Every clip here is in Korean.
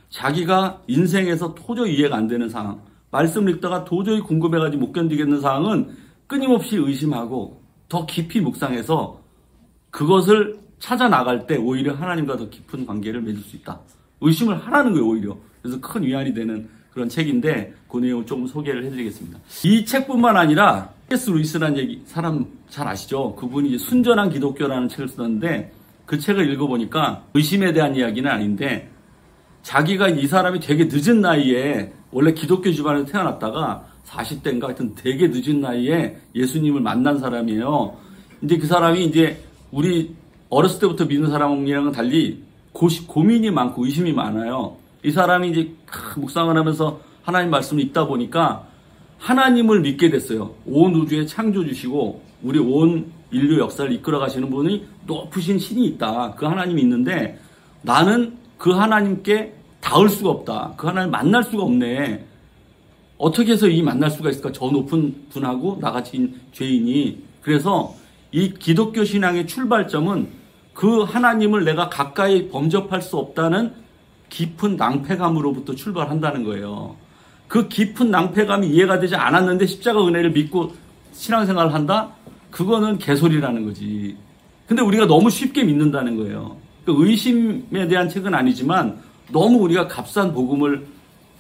자기가 인생에서 도저히 이해가 안 되는 상황, 말씀을 읽다가 도저히 궁금해가지고 못 견디겠는 상황은 끊임없이 의심하고 더 깊이 묵상해서 그것을 찾아 나갈 때 오히려 하나님과 더 깊은 관계를 맺을 수 있다. 의심을 하라는 거예요, 오히려. 그래서 큰 위안이 되는 그런 책인데 그 내용을 좀 소개를 해드리겠습니다. 이 책뿐만 아니라 C.S. 루이스라는 사람 잘 아시죠? 그분이 순전한 기독교라는 책을 썼는데 그 책을 읽어보니까 의심에 대한 이야기는 아닌데 자기가 이 사람이 되게 늦은 나이에 원래 기독교 집안에서 태어났다가 40대인가 하여튼 되게 늦은 나이에 예수님을 만난 사람이에요. 근데 그 사람이 이제 우리 어렸을 때부터 믿는 사람이랑은 달리 고민이 많고 의심이 많아요. 이 사람이 이제 묵상을 하면서 하나님 말씀을 읽다 보니까 하나님을 믿게 됐어요. 온 우주의 창조주시고 우리 온 인류 역사를 이끌어 가시는 분이 높으신 신이 있다. 그 하나님이 있는데 나는 그 하나님께 닿을 수가 없다. 그 하나님을 만날 수가 없네. 어떻게 해서 이 만날 수가 있을까? 저 높은 분하고 나같이 죄인이. 그래서 이 기독교 신앙의 출발점은 그 하나님을 내가 가까이 범접할 수 없다는 깊은 낭패감으로부터 출발한다는 거예요. 그 깊은 낭패감이 이해가 되지 않았는데 십자가 은혜를 믿고 신앙생활을 한다? 그거는 개소리라는 거지. 근데 우리가 너무 쉽게 믿는다는 거예요. 의심에 대한 책은 아니지만 너무 우리가 값싼 복음을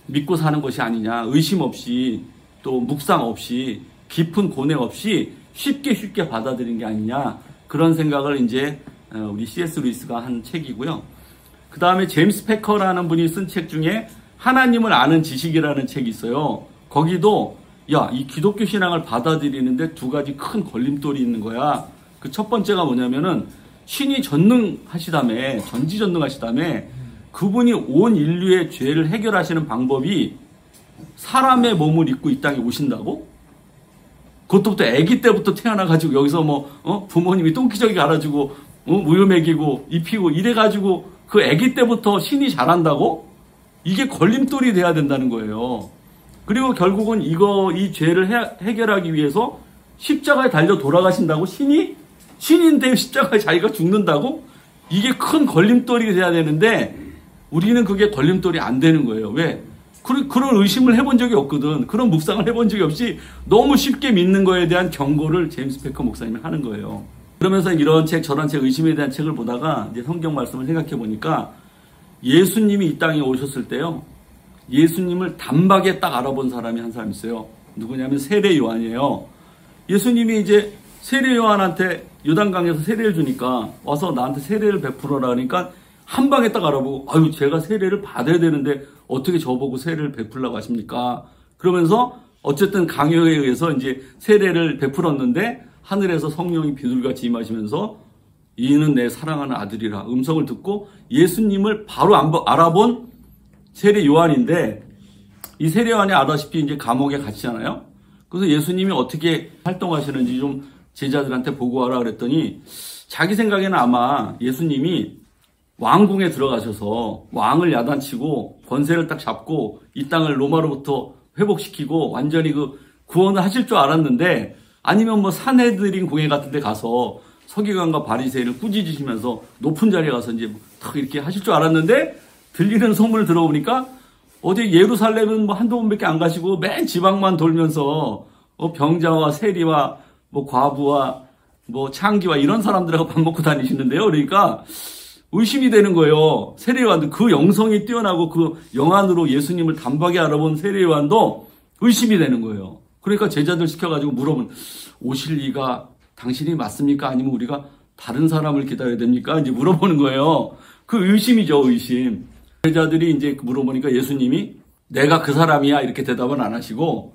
믿고 사는 것이 아니냐. 의심 없이 또 묵상 없이 깊은 고뇌 없이 쉽게 받아들인 게 아니냐. 그런 생각을 이제 우리 C.S. 루이스가 한 책이고요. 그 다음에 제임스 패커라는 분이 쓴 책 중에 하나님을 아는 지식이라는 책이 있어요. 거기도 이 기독교 신앙을 받아들이는데 두 가지 큰 걸림돌이 있는 거야. 그 첫 번째가 뭐냐면은 신이 전지전능하시다며 그분이 온 인류의 죄를 해결하시는 방법이 사람의 몸을 입고 이 땅에 오신다고? 그것부터 아기 때부터 태어나가지고 여기서 부모님이 똥기저귀 갈아주고 우유 먹이고 입히고 이래가지고 그 아기 때부터 신이 잘한다고? 이게 걸림돌이 돼야 된다는 거예요. 그리고 결국은 이 죄를 해결하기 위해서 십자가에 달려 돌아가신다고? 신인데 십자가에 자기가 죽는다고? 이게 큰 걸림돌이 돼야 되는데 우리는 그게 걸림돌이 안 되는 거예요. 왜? 그런 의심을 해본 적이 없거든. 그런 묵상을 해본 적이 없이 너무 쉽게 믿는 거에 대한 경고를 제임스 패커 목사님이 하는 거예요. 그러면서 이런 책 저런 책 의심에 대한 책을 보다가 이제 성경 말씀을 생각해 보니까 예수님이 이 땅에 오셨을 때요. 예수님을 단박에 딱 알아본 사람이 한 사람 있어요. 누구냐면 세례 요한이에요. 예수님이 이제 세례 요한한테 요단강에서 세례를 주니까 와서 나한테 세례를 베풀어라 하니까 한 방에 딱 알아보고 제가 세례를 받아야 되는데 어떻게 저보고 세례를 베풀라고 하십니까? 그러면서 어쨌든 강요에 의해서 이제 세례를 베풀었는데 하늘에서 성령이 비둘기같이 임하시면서 이는 내 사랑하는 아들이라 음성을 듣고 예수님을 바로 알아본 세례 요한인데 이 세례 요한이 알다시피 이제 감옥에 갇히잖아요. 그래서 예수님이 어떻게 활동하시는지 좀 제자들한테 보고하라 그랬더니 자기 생각에는 아마 예수님이 왕궁에 들어가셔서 왕을 야단치고 권세를 딱 잡고 이 땅을 로마로부터 회복시키고 완전히 구원을 하실 줄 알았는데 아니면 산헤드린 공회 같은 데 가서 서기관과 바리새인을 꾸짖으시면서 높은 자리에 가서 이제 탁 이렇게 하실 줄 알았는데 들리는 소문을 들어보니까 어디 예루살렘은 한두 번밖에 안 가시고 맨 지방만 돌면서 병자와 세리와 과부와 창기와 이런 사람들하고 밥 먹고 다니시는데요. 그러니까 의심이 되는 거예요. 세례요한도 그 영성이 뛰어나고 그 영안으로 예수님을 단박에 알아본 세례요한도 의심이 되는 거예요. 그러니까 제자들 시켜가지고 물어보면 오실 리가 당신이 맞습니까? 아니면 우리가 다른 사람을 기다려야 됩니까? 이제 물어보는 거예요. 그 의심이죠, 의심. 제자들이 이제 물어보니까 예수님이 내가 그 사람이야 이렇게 대답은 안 하시고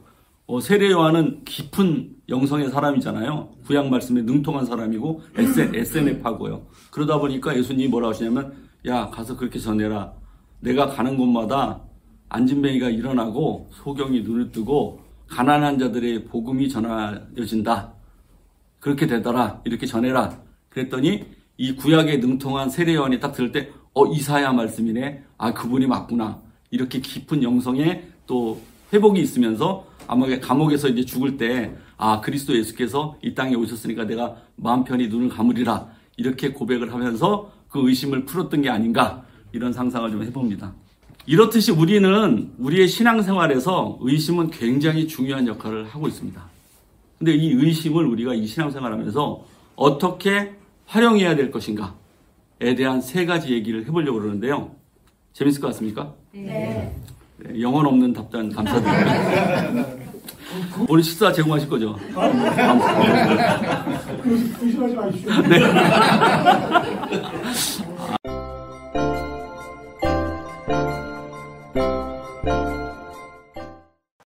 세례 요한은 깊은 영성의 사람이잖아요. 구약 말씀에 능통한 사람이고 SNF하고요. 그러다 보니까 예수님이 뭐라고 하시냐면 야 가서 그렇게 전해라. 내가 가는 곳마다 안진뱅이가 일어나고 소경이 눈을 뜨고 가난한 자들의 복음이 전하여진다. 그렇게 되더라. 이렇게 전해라. 그랬더니 이 구약에 능통한 세례 요한이 딱 들을 때 이사야 말씀이네. 그분이 맞구나. 이렇게 깊은 영성에 또 회복이 있으면서 아마 감옥에서 이제 죽을 때 아, 그리스도 예수께서 이 땅에 오셨으니까 내가 마음 편히 눈을 감으리라 이렇게 고백을 하면서 그 의심을 풀었던 게 아닌가, 이런 상상을 좀 해봅니다. 이렇듯이 우리는 우리의 신앙생활에서 의심은 굉장히 중요한 역할을 하고 있습니다. 근데 이 의심을 우리가 이 신앙생활하면서 어떻게 활용해야 될 것인가에 대한 3가지 얘기를 해보려고 그러는데요. 재밌을 것 같습니까? 네. 네, 영혼 없는 답변 감사드립니다. 오늘 식사 제공하실 거죠? 의심하지 마십시오. 네.